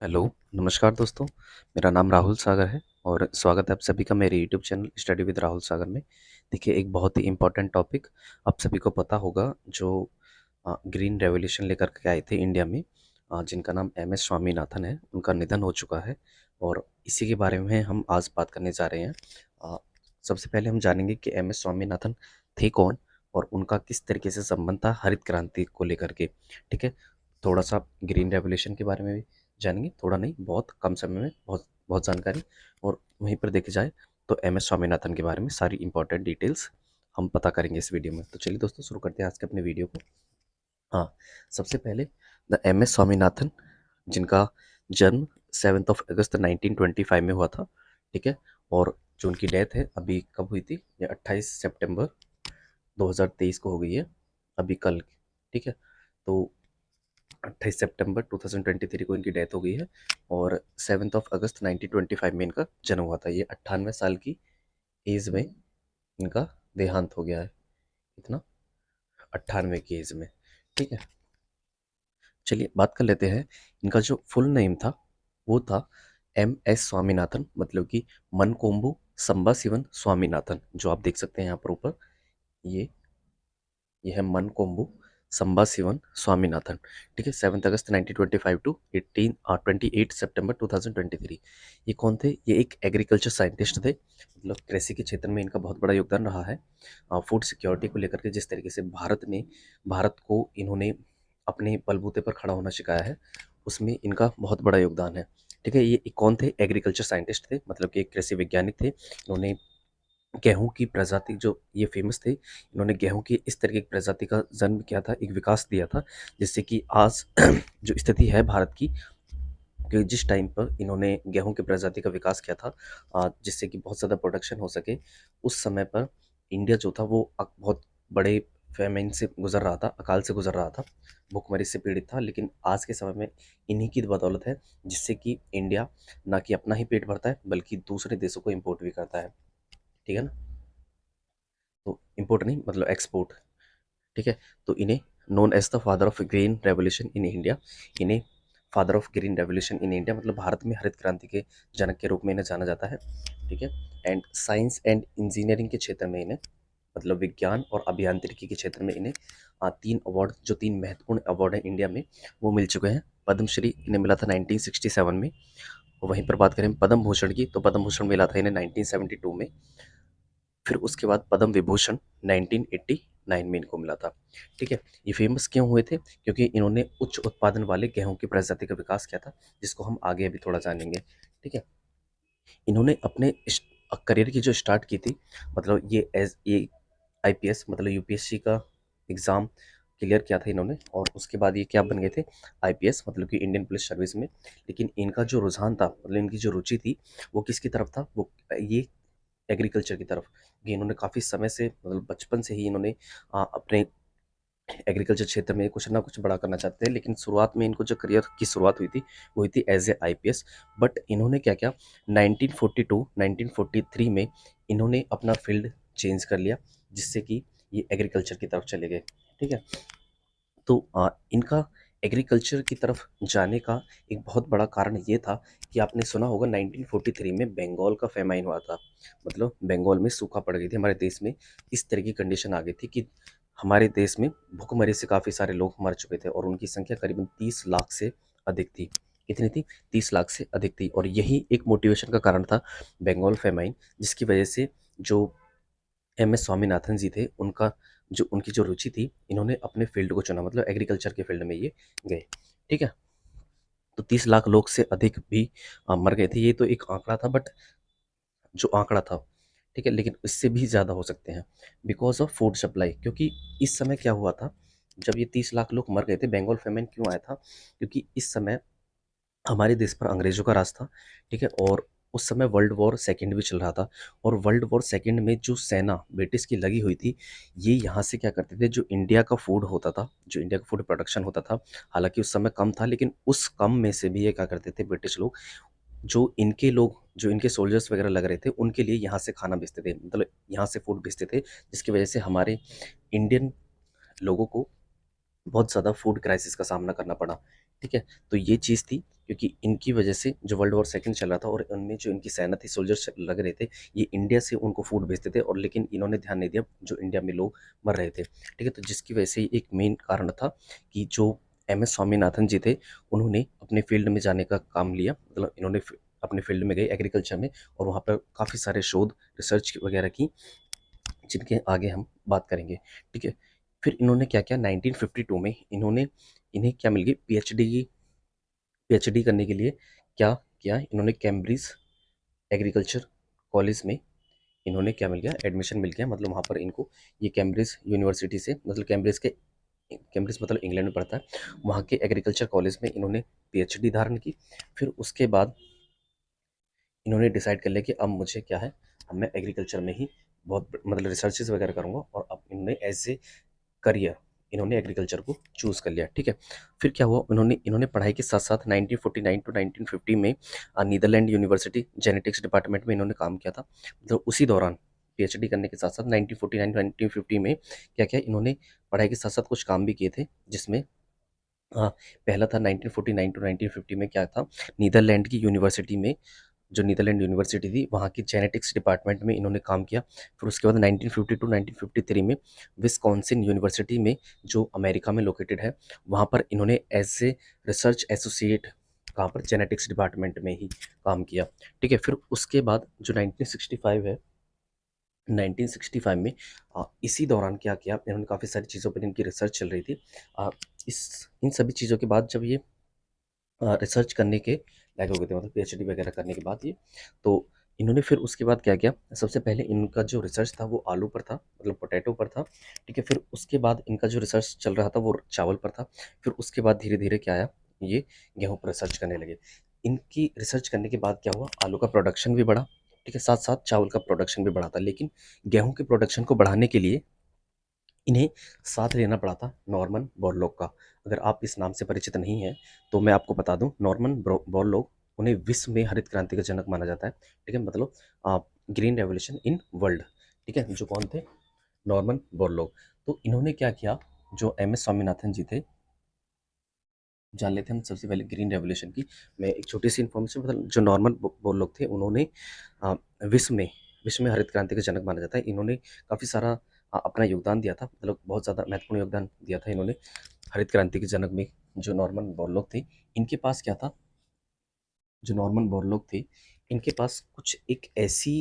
Hello, नमस्कार दोस्तों। मेरा नाम राहुल सागर है और स्वागत है आप सभी का मेरे YouTube channel study with Rahul Sagar में। देखिए, एक बहुत ही इम्पोर्टेंट टॉपिक आप सभी को पता होगा जो ग्रीन रेवोल्यूशन लेकर के आए थे इंडिया में, जिनका नाम एम एस स्वामीनाथन है। उनका निधन हो चुका है और इसी के बारे में हम आज बात करने जा रहे हैं। अ, सबसे पहले हम जानेंगे कि एम एस स्वामीनाथन थे कौन और उनका किस तरीके से संबंध था हरित क्रांति को लेकर के। ठीक है, थोड़ा सा ग्रीन रेवोल्यूशन के बारे में भी जानेंगे, थोड़ा नहीं बहुत कम समय में बहुत बहुत जानकारी। और वहीं पर देखे जाए तो एम एस स्वामीनाथन के बारे में सारी इंपॉर्टेंट डिटेल्स हम पता करेंगे इस वीडियो में। तो चलिए दोस्तों, शुरू करते हैं आज के अपने वीडियो को। हाँ, सबसे पहले द एम एस स्वामीनाथन, जिनका जन्म 7 अगस्त 1925 में हुआ था। ठीक है, और जो उनकी डेथ है अभी कब हुई थी, ये 28 सितंबर 2023 को हो गई है, अभी कल। ठीक है, तो 28 सितंबर 2023 को इनकी डेथ हो गई है और 7 अगस्त 1925 में इनका जन्म हुआ था। ये 98 साल की एज में इनका देहांत हो गया है। इतना 98 की एज में। ठीक है, चलिए बात कर लेते हैं। इनका जो फुल नेम था वो था एम एस स्वामीनाथन, मतलब कि मनकोम्बू संबा स्वामीनाथन। जो आप देख सकते हैं यहाँ पर ऊपर, ये ये है मनकोम्बू संबा स्वामीनाथन। ठीक है, 7 अगस्त 1925 टू 28 सितंबर 2023। ये कौन थे? ये एक एग्रीकल्चर साइंटिस्ट थे, मतलब कृषि के क्षेत्र में इनका बहुत बड़ा योगदान रहा है। फूड सिक्योरिटी को लेकर के जिस तरीके से भारत को इन्होंने अपने बलबूते पर खड़ा होना सिखाया है, उसमें इनका बहुत बड़ा योगदान है। ठीक है, ये कौन थे? एग्रीकल्चर साइंटिस्ट थे, मतलब कि एक कृषि वैज्ञानिक थे। इन्होंने गेहूँ की प्रजाति, जो ये फेमस थे, इन्होंने गेहूँ की इस तरह की एक प्रजाति का जन्म किया था, एक विकास दिया था, जिससे कि आज जो स्थिति है भारत की, कि जिस टाइम पर इन्होंने गेहूँ की प्रजाति का विकास किया था, जिससे कि बहुत ज़्यादा प्रोडक्शन हो सके, उस समय पर इंडिया जो था वो बहुत बड़े फेमाइन से गुजर रहा था, अकाल से गुजर रहा था, भूखमरी से पीड़ित था। लेकिन आज के समय में इन्हीं की बदौलत है जिससे कि इंडिया ना कि अपना ही पेट भरता है बल्कि दूसरे देशों को इम्पोर्ट भी करता है। ठीक है ना, तो इम्पोर्ट नहीं मतलब एक्सपोर्ट। ठीक है, तो इन्हें known as the father of green revolution in India, इन्हें father of green revolution in India, मतलब भारत में हरित क्रांति के जनक के रूप में इन्हें जाना जाता है। ठीक है, एंड साइंस एंड इंजीनियरिंग के क्षेत्र में इन्हें, मतलब विज्ञान और अभियांत्रिकी के क्षेत्र में इन्हें 3 अवार्ड, जो 3 महत्वपूर्ण अवार्ड हैं इंडिया में, वो मिल चुके हैं। पद्मश्री इन्हें मिला था 1967 में। और वहीं पर बात करें पद्म भूषण की, तो पद्म भूषण मिला था इन्हें 1972 में। फिर उसके बाद पद्म विभूषण 1989 में इनको मिला था। ठीक है, ये फेमस क्यों हुए थे? क्योंकि इन्होंने उच्च उत्पादन वाले गेहूं की प्रजाति का विकास किया था, जिसको हम आगे अभी थोड़ा जानेंगे। ठीक है, इन्होंने अपने करियर की जो स्टार्ट की थी, मतलब ये आईपीएस मतलब यूपीएससी का एग्ज़ाम क्लियर किया था इन्होंने, और उसके बाद ये क्या बन गए थे? आईपीएस, मतलब कि इंडियन पुलिस सर्विस में। लेकिन इनका जो रुझान था, मतलब इनकी जो रुचि थी, वो किसकी तरफ था? वो ये एग्रीकल्चर की तरफ। ये इन्होंने काफ़ी समय से, मतलब बचपन से ही इन्होंने अपने एग्रीकल्चर क्षेत्र में कुछ ना कुछ बड़ा करना चाहते थे। लेकिन शुरुआत में इनको जो करियर की शुरुआत हुई थी वो हुई थी एज ए आईपीएस। बट इन्होंने क्या किया, 1942 1943 में इन्होंने अपना फील्ड चेंज कर लिया, जिससे कि ये एग्रीकल्चर की तरफ चले गए। ठीक है, तो इनका एग्रीकल्चर की तरफ जाने का एक बहुत बड़ा कारण ये था कि आपने सुना होगा 1943 में बंगाल का फेमाइन हुआ था, मतलब बंगाल में सूखा पड़ गई थी हमारे देश में। इस तरह की कंडीशन आ गई थी कि हमारे देश में भूखमरी से काफ़ी सारे लोग मर चुके थे और उनकी संख्या करीबन 30 लाख से अधिक थी। कितनी थी? 30 लाख से अधिक थी। और यही एक मोटिवेशन का कारण था, बंगाल फेमाइन, जिसकी वजह से जो एम एस स्वामीनाथन जी थे, उनकी जो रुचि थी, इन्होंने अपने फील्ड को चुना, मतलब एग्रीकल्चर के फील्ड में ये गए। ठीक है, तो 30 लाख लोग से अधिक भी मर गए थे। ये तो एक आंकड़ा था, बट जो आंकड़ा था, ठीक है, लेकिन इससे भी ज़्यादा हो सकते हैं बिकॉज ऑफ फूड सप्लाई। क्योंकि इस समय क्या हुआ था, जब ये 30 लाख लोग मर गए थे, बंगाल फेमन क्यों आया था? क्योंकि इस समय हमारे देश पर अंग्रेज़ों का राज था। ठीक है, और उस समय वर्ल्ड वॉर सेकंड भी चल रहा था। और वर्ल्ड वॉर सेकंड में जो सेना ब्रिटिश की लगी हुई थी, ये यहाँ से क्या करते थे, जो इंडिया का फूड होता था, जो इंडिया का फूड प्रोडक्शन होता था, हालांकि उस समय कम था, लेकिन उस कम में से भी ये क्या करते थे ब्रिटिश लोग, जो इनके सोल्जर्स वगैरह लग रहे थे, उनके लिए यहाँ से खाना बेचते थे, मतलब यहाँ से फूड बेचते थे, जिसकी वजह से हमारे इंडियन लोगों को बहुत ज़्यादा फूड क्राइसिस का सामना करना पड़ा। ठीक है, तो ये चीज़ थी क्योंकि इनकी वजह से जो वर्ल्ड वॉर सेकंड चल रहा था और उनमें जो इनकी सेना थी, सोल्जर्स लग रहे थे, ये इंडिया से उनको फूड भेजते थे, और लेकिन इन्होंने ध्यान नहीं दिया जो इंडिया में लोग मर रहे थे। ठीक है, तो जिसकी वजह से एक मेन कारण था कि जो MS स्वामीनाथन जी थे, उन्होंने अपने फील्ड में जाने का काम लिया, मतलब इन्होंने अपने फील्ड में गए एग्रीकल्चर में, और वहाँ पर काफ़ी सारे शोध रिसर्च वगैरह की, जिनके आगे हम बात करेंगे। ठीक है, फिर इन्होंने क्या किया, 1952 में इन्हें क्या मिल गई, पीएचडी करने के लिए क्या किया, इन्होंने कैम्ब्रिज एग्रीकल्चर कॉलेज में इन्होंने क्या मिल गया, एडमिशन मिल गया, मतलब वहाँ पर इनको ये कैम्ब्रिज यूनिवर्सिटी से, मतलब कैम्ब्रिज मतलब इंग्लैंड में पड़ता है, वहाँ के एग्रीकल्चर कॉलेज में इन्होंने पीएचडी धारण की। फिर उसके बाद इन्होंने डिसाइड कर लिया कि अब मुझे क्या है, अब मैं एग्रीकल्चर में ही बहुत मतलब रिसर्चेज वगैरह करूँगा, और अब इन्होंने एज ए करियर इन्होंने एग्रीकल्चर को चूज़ कर लिया। ठीक है, फिर क्या हुआ, इन्होंने पढ़ाई के साथ साथ 1949 टू 1950 में नीदरलैंड यूनिवर्सिटी जेनेटिक्स डिपार्टमेंट में इन्होंने काम किया था। मतलब उसी दौरान पीएचडी करने के साथ साथ 1949 1950 में क्या किया, इन्होंने पढ़ाई के साथ साथ कुछ काम भी किए थे, जिसमें हाँ, पहला था 1949 टू 1950 में क्या था, नीदरलैंड की यूनिवर्सिटी में, जो नीदरलैंड यूनिवर्सिटी थी, वहाँ की जेनेटिक्स डिपार्टमेंट में इन्होंने काम किया। फिर उसके बाद 1950 टू 1953 में विस्कॉन्सिन यूनिवर्सिटी में, जो अमेरिका में लोकेटेड है, वहाँ पर इन्होंने एज ए रिसर्च एसोसिएट, कहाँ पर, जेनेटिक्स डिपार्टमेंट में ही काम किया। ठीक है, फिर उसके बाद जो 1965 है, 1965 में इसी दौरान क्या किया, इन्होंने काफ़ी सारी चीज़ों पर इनकी रिसर्च चल रही थी। इन सभी चीज़ों के बाद जब ये रिसर्च करने के लायक हो गए थे, मतलब पीएचडी वगैरह करने के बाद ये, तो इन्होंने फिर उसके बाद क्या किया, सबसे पहले इनका जो रिसर्च था वो आलू पर था, मतलब पोटैटो पर था। ठीक है, फिर उसके बाद इनका जो रिसर्च चल रहा था वो चावल पर था। फिर उसके बाद धीरे धीरे क्या आया, ये गेहूं पर रिसर्च करने लगे। इनकी रिसर्च करने के बाद क्या हुआ, आलू का प्रोडक्शन भी बढ़ा, ठीक है, साथ साथ चावल का प्रोडक्शन भी बढ़ा था, लेकिन गेहूं के प्रोडक्शन को बढ़ाने के लिए इन्हें साथ लेना पड़ा था नॉर्मन बोरलॉग का। अगर आप इस नाम से परिचित नहीं हैं, तो मैं आपको बता दूं, नॉर्मन बोरलॉग, उन्हें विश्व में हरित क्रांति का जनक माना जाता है। ठीक है, मतलब ग्रीन रेवोल्यूशन इन वर्ल्ड। ठीक है, जो कौन थे, नॉर्मन बोरलॉग। तो इन्होंने क्या किया, जो MS स्वामीनाथन जी थे, जान लेते हैं हम सबसे पहले ग्रीन रेवोल्यूशन की। मैं एक छोटी सी इन्फॉर्मेशन, मतलब जो नॉर्मन बोरलॉग थे, उन्होंने अ, विश्व में विश्व में हरित क्रांति का जनक माना जाता है। इन्होंने काफ़ी सारा अपना योगदान दिया था, मतलब बहुत ज़्यादा महत्वपूर्ण योगदान दिया था इन्होंने हरित क्रांति के जनक में। जो नॉर्मन बोरलॉग थे, इनके पास क्या था, जो नॉर्मन बोरलॉग थे, इनके पास कुछ एक ऐसी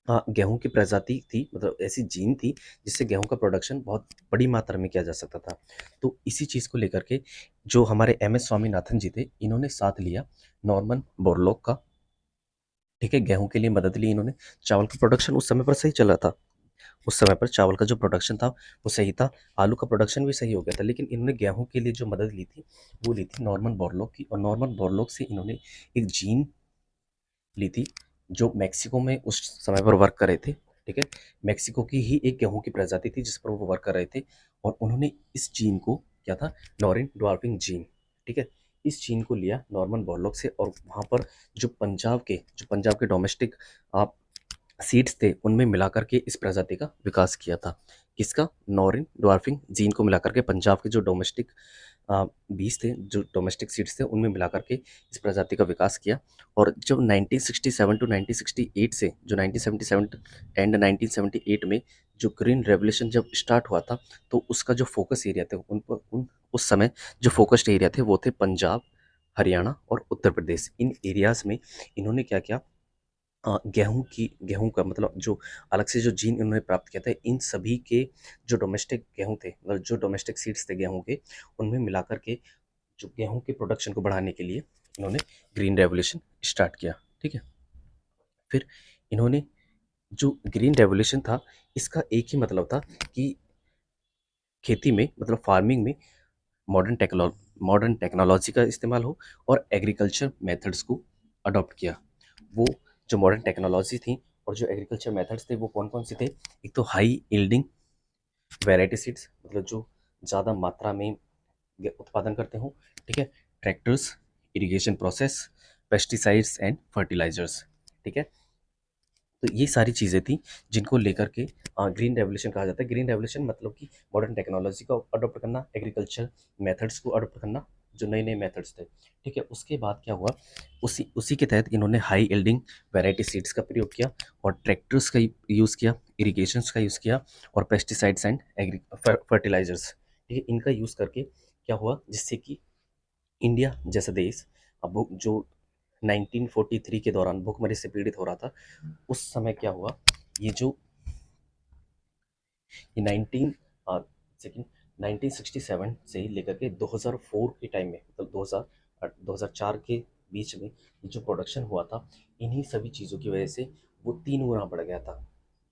गेहूँ की प्रजाति थी, मतलब ऐसी जीन थी, जिससे गेहूँ का प्रोडक्शन बहुत बड़ी मात्रा में किया जा सकता था। तो इसी चीज़ को लेकर के जो हमारे MS स्वामीनाथन जी थे, इन्होंने साथ लिया नॉर्मन बोरलॉग का। ठीक है, गेहूँ के लिए मदद ली इन्होंने। चावल का प्रोडक्शन उस समय पर सही चल रहा था, उस समय पर चावल का जो प्रोडक्शन था वो सही था, आलू का प्रोडक्शन भी सही हो गया था, लेकिन इन्होंने गेहूँ के लिए जो मदद ली थी, वो ली थी नॉर्मन बोरलॉग की, और नॉर्मन बोरलॉग से इन्होंने एक जीन ली थी, जो मेक्सिको में उस समय पर वर्क कर रहे थे। ठीक है, मेक्सिको की ही एक गेहूं की प्रजाति थी जिस पर वो वर्क कर रहे थे, और उन्होंने इस जीन को क्या था, नॉरिन ड्वार्फिंग जीन। ठीक है, इस जीन को लिया नॉर्मन बोरलॉग से, और वहाँ पर जो पंजाब के डोमेस्टिक आप सीड्स थे, उनमें मिलाकर के इस प्रजाति का विकास किया था। किसका, नॉरिन ड्वार्फिंग जीन को मिलाकर के पंजाब के जो डोमेस्टिक बीज थे, जो डोमेस्टिक सीड्स थे, उनमें मिलाकर के इस प्रजाति का विकास किया। और जब 1967 टू 1968 से, जो 1977 एंड 1978 में जो ग्रीन रेवोल्यूशन जब स्टार्ट हुआ था, तो उसका जो फोकस एरिया थे, उस समय जो फोकस्ड एरिया थे वो थे पंजाब, हरियाणा और उत्तर प्रदेश। इन एरियाज में इन्होंने क्या किया, गेहूँ का मतलब जो अलग से जो जीन इन्होंने प्राप्त किया था, इन सभी के जो डोमेस्टिक गेहूँ थे, मतलब जो डोमेस्टिक सीड्स थे गेहूँ के, उनमें मिलाकर के जो गेहूँ के प्रोडक्शन को बढ़ाने के लिए इन्होंने ग्रीन रेवोल्यूशन स्टार्ट किया। ठीक है, फिर इन्होंने जो ग्रीन रेवोल्यूशन था, इसका एक ही मतलब था कि खेती में, मतलब फार्मिंग में मॉडर्न टेक्नोलॉजी का इस्तेमाल हो, और एग्रीकल्चर मेथड्स को अडॉप्ट किया। वो जो मॉडर्न टेक्नोलॉजी थी और जो एग्रीकल्चर मेथड्स थे, वो कौन कौन से थे, एक तो हाई यील्डिंग वैरायटी सीड्स, मतलब जो ज़्यादा मात्रा में उत्पादन करते हो। ठीक है, tractors, irrigation process, pesticides and fertilisers. ठीक है, तो ये सारी चीज़ें थी जिनको लेकर के ग्रीन रेवोल्यूशन कहा जाता है। ग्रीन रेवोल्यूशन मतलब कि मॉडर्न टेक्नोलॉजी को अडॉप्ट करना, एग्रीकल्चर मेथड्स को अडॉप्ट करना, जो नए नए मेथड्स थे, ठीक है। उसके बाद क्या हुआ, उसी उसी के तहत इन्होंने हाई यील्डिंग वैरायटी सीड्स का प्रयोग किया और ट्रैक्टर्स का यूज़ किया, इरिगेशंस का यूज़ किया और पेस्टिसाइड्स एंड एग्री फर्टिलाइजर्स, ठीक है, इनका यूज़ करके क्या हुआ, जिससे कि इंडिया जैसा देश अब जो 1943 के दौरान भूखमरी से पीड़ित हो रहा था, उस समय क्या हुआ, ये जो ये 19 1967 से ही लेकर के 2004 के टाइम में, मतलब 2004 के बीच में ये जो प्रोडक्शन हुआ था, इन्हीं सभी चीज़ों की वजह से वो 3 गुना बढ़ गया था।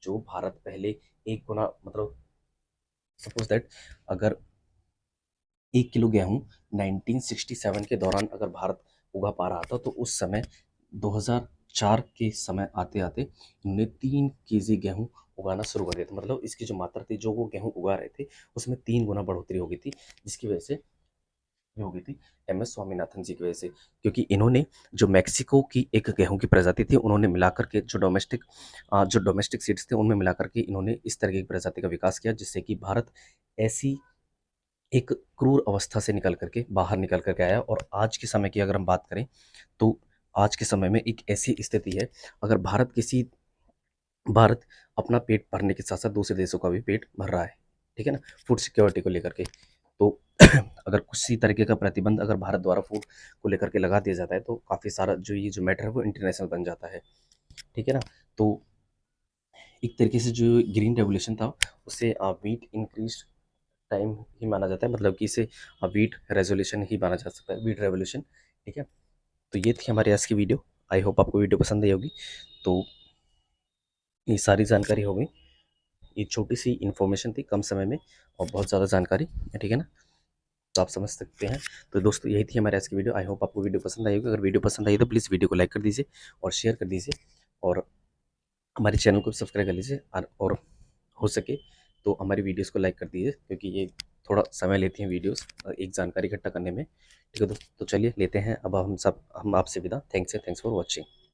जो भारत पहले 1 गुना, मतलब सपोज दैट अगर 1 किलो गेहूँ 1967 के दौरान अगर भारत उगा पा रहा था, तो उस समय 2004 के समय आते आते इन्होंने 3 केजी गेहूँ उगाना शुरू कर दिया था। मतलब इसकी जो मात्रा थी, जो वो गेहूँ उगा रहे थे, उसमें 3 गुना बढ़ोतरी हो गई थी, जिसकी वजह से ये हो गई थी एम एस स्वामीनाथन जी की वजह से। क्योंकि इन्होंने जो मैक्सिको की एक गेहूं की प्रजाति थी, उन्होंने मिलाकर के जो डोमेस्टिक सीड्स थे उनमें मिलाकर के इन्होंने इस तरह की प्रजाति का विकास किया, जिससे कि भारत ऐसी एक क्रूर अवस्था से निकल करके बाहर निकल करके आया। और आज के समय की अगर हम बात करें, तो आज के समय में एक ऐसी स्थिति है, अगर भारत अपना पेट भरने के साथ साथ दूसरे देशों का भी पेट भर रहा है, ठीक है ना, फूड सिक्योरिटी को लेकर के। तो अगर किसी तरीके का प्रतिबंध अगर भारत द्वारा फूड को लेकर के लगा दिया जाता है, तो काफ़ी सारा जो ये जो मैटर है वो इंटरनेशनल बन जाता है, ठीक है ना। तो एक तरीके से जो ग्रीन रेवोल्यूशन था, उसे वीट इंक्रीज टाइम ही माना जाता है, मतलब कि इसे वीट रेजोल्यूशन ही माना जा सकता है, वीट रेवोल्यूशन, ठीक है। तो ये थी हमारी आज की वीडियो। आई होप आपको वीडियो पसंद आई होगी। तो ये सारी जानकारी हो गई, ये छोटी सी इन्फॉर्मेशन थी कम समय में और बहुत ज़्यादा जानकारी, ठीक है ना, तो आप समझ सकते हैं। तो दोस्तों यही थी हमारे आज की वीडियो। आई होप आपको वीडियो पसंद आई होगी। अगर वीडियो पसंद आई तो प्लीज़ वीडियो को लाइक कर दीजिए और शेयर कर दीजिए, और हमारे चैनल को सब्सक्राइब कर लीजिए, और हो सके तो हमारी वीडियोस को लाइक कर दीजिए, क्योंकि ये थोड़ा समय लेती हैं वीडियोस एक जानकारी इकट्ठा करने में, ठीक है दोस्तों। तो चलिए लेते हैं अब हम आपसे विदा। Thanks for watching.